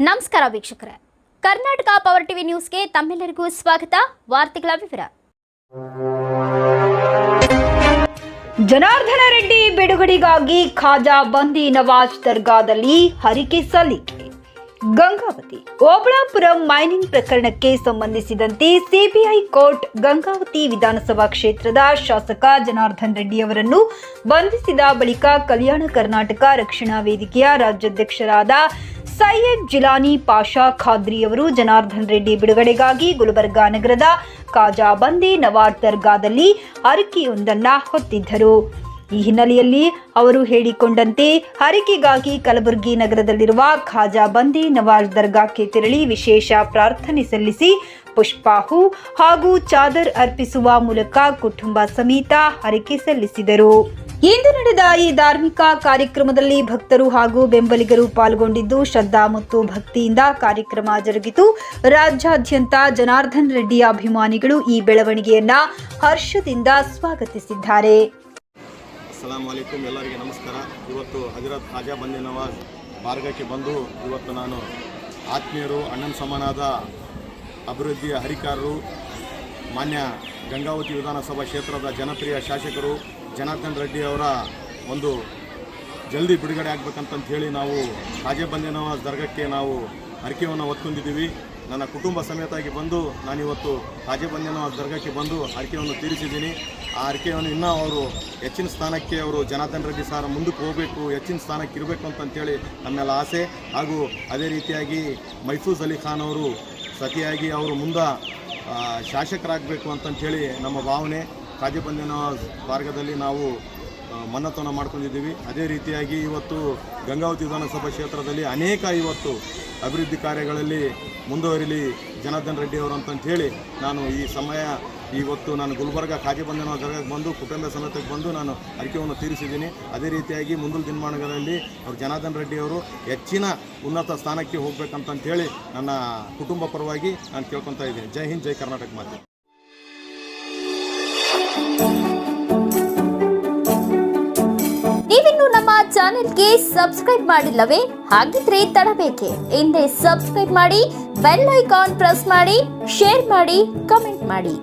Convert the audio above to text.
ನಮಸ್ಕಾರ ವೀಕ್ಷಕರೇ, Karnataka power TV ನ್ಯೂಸ್ಗೆ ತಮ್ಮೆಲ್ಲರಿಗೂ ಸ್ವಾಗತ. ವಾರ್ತೆಗಳ ವಿವರ. ಜನಾರ್ದನ ರೆಡ್ಡಿ ಬಿಡುಗಡೆಗಾಗಿ ಖಾಜಾ ಬಂದಿ ನವಾಜ್ ದರ್ಗಾದಲ್ಲಿ ಹರಕೆ ಸಲ್ಲಿಕೆ. ಗಂಗಾವತಿ ಓಬಳಾಪುರಂ ಮೈನಿಂಗ್ ಪ್ರಕರಣಕ್ಕೆ ಸಂಬಂಧಿಸಿದಂತೆ ಸಿಬಿಐ ಕೋರ್ಟ್ ಗಂಗಾವತಿ ವಿಧಾನಸಭಾ ಕ್ಷೇತ್ರದ ಶಾಸಕ ಜನಾರ್ದನ ರೆಡ್ಡಿ ಅವರನ್ನು ಬಂಧಿಸಿದ ಬಳಿಕ ಕಲ್ಯಾಣ ಕರ್ನಾಟಕ ರಕ್ಷಣಾ ವೇದಿಕೆಯ ರಾಜ್ಯಾಧ್ಯಕ್ಷರಾದ ಸೈಯದ್ ಜಿಲಾನಿ ಪಾಷಾ ಖಾದ್ರಿ ಅವರು ಜನಾರ್ದನ ರೆಡ್ಡಿ ಬಿಡುಗಡೆಗಾಗಿ ಗುಲ್ಬರ್ಗಾ ನಗರದ ಖಾಜಾ ಬಂದಿ ನವಾಜ್ ದರ್ಗಾದಲ್ಲಿ ಹರಕೆಯೊಂದನ್ನು ಹೊತ್ತಿದ್ದರು. ಈ ಹಿನ್ನೆಲೆಯಲ್ಲಿ ಅವರು ಹೇಳಿಕೊಂಡಂತೆ ಹರಕೆಗಾಗಿ ಕಲಬುರಗಿ ನಗರದಲ್ಲಿರುವ ಖಾಜಾ ಬಂದಿ ನವಾಜ್ ದರ್ಗಾಕ್ಕೆ ತೆರಳಿ ವಿಶೇಷ ಪ್ರಾರ್ಥನೆ ಸಲ್ಲಿಸಿ ಪುಷ್ಪಾಹು ಹಾಗೂ ಚಾದರ್ ಅರ್ಪಿಸುವ ಮೂಲಕ ಕುಟುಂಬ ಸಮೇತ ಹರಕೆ ಸಲ್ಲಿಸಿದರು. ಇಂದು ನಡೆದ ಈ ಧಾರ್ಮಿಕ ಕಾರ್ಯಕ್ರಮದಲ್ಲಿ ಭಕ್ತರು ಹಾಗೂ ಬೆಂಬಲಿಗರು ಪಾಲ್ಗೊಂಡಿದ್ದು ಶ್ರದ್ಧಾ ಮತ್ತು ಭಕ್ತಿಯಿಂದ ಕಾರ್ಯಕ್ರಮ ಜರುಗಿತು. ರಾಜ್ಯಾದ್ಯಂತ ಜನಾರ್ದನ ರೆಡ್ಡಿ ಅಭಿಮಾನಿಗಳು ಈ ಬೆಳವಣಿಗೆಯನ್ನ ಹರ್ಷದಿಂದ ಸ್ವಾಗತಿಸಿದ್ದಾರೆ. ಅಸ್ಸಲಾಮು ಅಲೈಕುಂ, ಎಲ್ಲರಿಗೆ ನಮಸ್ಕಾರ. ಇವತ್ತು ಹಜರತ್ ಖಾಜಾ ಬಂದಿ ನವಾಜ್ ಬಾರ್ಗಕ್ಕೆ ಬಂದು ಇವತ್ತು ನಾನು ಆತ್ಮೀಯರು, ಅಣ್ಣನ ಸಮಾನಾದ ಅಭಿವೃದ್ಧಿಯ ಹರಿಕಾರರು, ಮಾನ್ಯ ಗಂಗಾವತಿ ವಿಧಾನಸಭಾ ಕ್ಷೇತ್ರದ ಜನಪ್ರಿಯ ಶಾಸಕರು ಜನಾರ್ದನ ರೆಡ್ಡಿ ಅವರ ಒಂದು ಜಲ್ದಿ ಬಿಡುಗಡೆ ಆಗಬೇಕಂತ ಹೇಳಿ ನಾವು ಖಾಜಾ ಬಂದಿ ನವಾಜ್ ದರ್ಗಕ್ಕೆ ನಾವು ಹರಕೆಯನ್ನು ಹೊತ್ಕೊಂಡಿದ್ದೀವಿ. ನನ್ನ ಕುಟುಂಬ ಸಮೇತವಾಗಿ ಬಂದು ನಾನಿವತ್ತು ಖಾಜಾ ಬಂದಿ ನವಾಜ್ ದರ್ಗಕ್ಕೆ ಬಂದು ಹರಕೆಯನ್ನು ತೀರಿಸಿದ್ದೀನಿ. ಆ ಹರಕೆಯನ್ನು ಇನ್ನೂ ಅವರು ಹೆಚ್ಚಿನ ಸ್ಥಾನಕ್ಕೆ ಅವರು ಜನಾರ್ದನ ರೆಡ್ಡಿ ಸರ್ ಮುಂದಕ್ಕೆ ಹೋಗಬೇಕು, ಹೆಚ್ಚಿನ ಸ್ಥಾನಕ್ಕೆ ಇರಬೇಕು ಅಂತಂತೇಳಿ ನಮ್ಮೆಲ್ಲ ಆಸೆ. ಹಾಗೂ ಅದೇ ರೀತಿಯಾಗಿ ಮೈಫೂಜ್ ಅಲಿ ಖಾನ್ ಅವರು ಸತಿಯಾಗಿ ಅವರು ಮುಂದೆ ಶಾಸಕರಾಗಬೇಕು ಅಂತಂಥೇಳಿ ನಮ್ಮ ಭಾವನೆ. ಖಾಜಾ ಬಂದಿ ನವಾಜ್ ಮಾರ್ಗದಲ್ಲಿ ನಾವು ಮನ್ನತನ ಮಾಡ್ಕೊಂಡಿದ್ದೀವಿ. ಅದೇ ರೀತಿಯಾಗಿ ಇವತ್ತು ಗಂಗಾವತಿ ವಿಧಾನಸಭಾ ಕ್ಷೇತ್ರದಲ್ಲಿ ಅನೇಕ ಇವತ್ತು ಅಭಿವೃದ್ಧಿ ಕಾರ್ಯಗಳಲ್ಲಿ ಮುಂದುವರಿಲಿ ಜನಾರ್ದನ ರೆಡ್ಡಿ ಅವರು ಅಂತಂಥೇಳಿ ನಾನು ಈ ಸಮಯ ಇವತ್ತು ನಾನು ಗುಲ್ಬರ್ಗ ಖಾಜಾ ಬಂದಿ ನವಾಜ್ ದರ್ಗಾಕ್ಕೆ ಬಂದು ಕುಟುಂಬ ಸಮೇತಕ್ಕೆ ಬಂದು ನಾನು ಹರಕೆಯನ್ನು ತೀರಿಸಿದ್ದೀನಿ. ಅದೇ ರೀತಿಯಾಗಿ ಮುಂದಿನ ದಿನಮಾನಗಳಲ್ಲಿ ಅವರು ಜನಾರ್ದನ ರೆಡ್ಡಿ ಅವರು ಹೆಚ್ಚಿನ ಉನ್ನತ ಸ್ಥಾನಕ್ಕೆ ಹೋಗ್ಬೇಕಂತಂಥೇಳಿ ನನ್ನ ಕುಟುಂಬ ಪರವಾಗಿ ನಾನು ಕೇಳ್ಕೊತಾ ಇದ್ದೀನಿ. ಜೈ ಹಿಂದ್, ಜೈ ಕರ್ನಾಟಕ ಮಾತೆ. ನೀವಿನ್ನು ನಮ್ಮ ಚಾನೆಲ್ಗೆ ಸಬ್ಸ್ಕ್ರೈಬ್ ಮಾಡಿಲ್ಲವೇ? ಹಾಗಿದ್ರೆ ತಡಬೇಕೆ? ಹಿಂದೆ ಸಬ್ಸ್ಕ್ರೈಬ್ ಮಾಡಿ, ಬೆಲ್ ಐಕಾನ್ ಪ್ರೆಸ್ ಮಾಡಿ, ಶೇರ್ ಮಾಡಿ, ಕಮೆಂಟ್ ಮಾಡಿ.